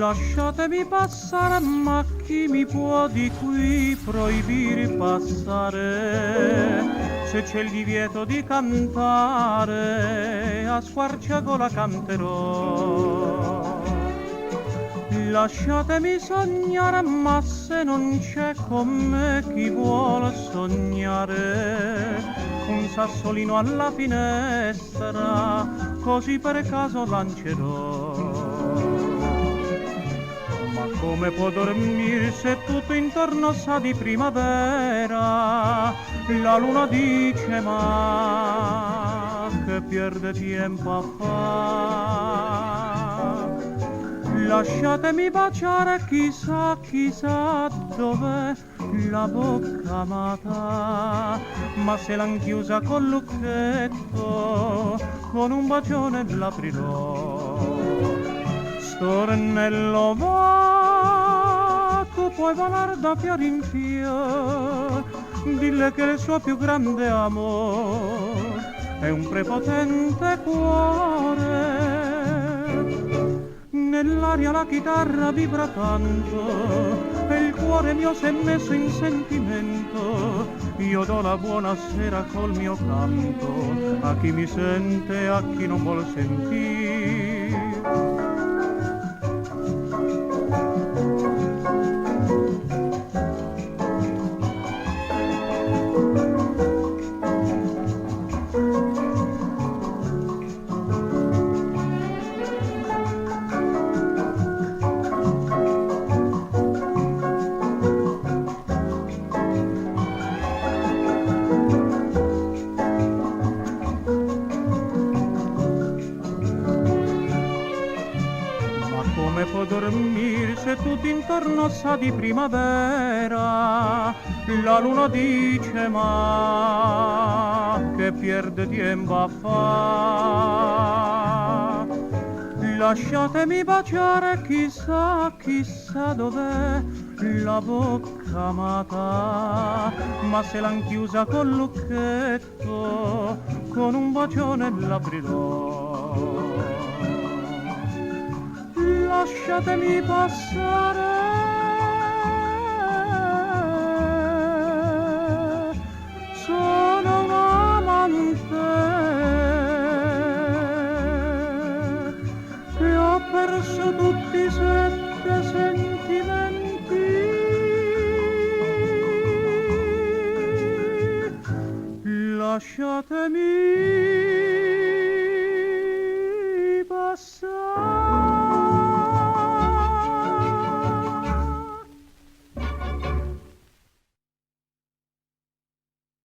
Lasciatemi passare, ma chi mi può di qui proibire passare? Se c'è il divieto di cantare, a squarciagola canterò. Lasciatemi sognare, ma se non c'è con me chi vuole sognare, un sassolino alla finestra, così per caso lancerò. Ma come può dormire se tutto intorno sa di primavera? La luna dice ma che pierde tempo a fare. Lasciatemi baciare chissà dov'è la bocca amata, ma se l'han chiusa col lucchetto, con un bacione l'aprirò. Stornello va, tu puoi volare da fior in fior, dille che il suo più grande amore è un prepotente cuore. Nell'aria la chitarra vibra tanto e il cuore mio s'è messo in sentimento. Io do la buonasera col mio canto a chi mi sente e a chi non vuol sentire. Come può dormire se tutto intorno sa di primavera? La luna dice ma che pierde tempo a fa. Lasciatemi baciare chissà dov'è la bocca amata, ma se l'han chiusa col lucchetto, con un bacione l'aprirò. Lasciatemi passare, sono un amante e ho perso tutti i 7 sentimenti. Lasciatemi passare.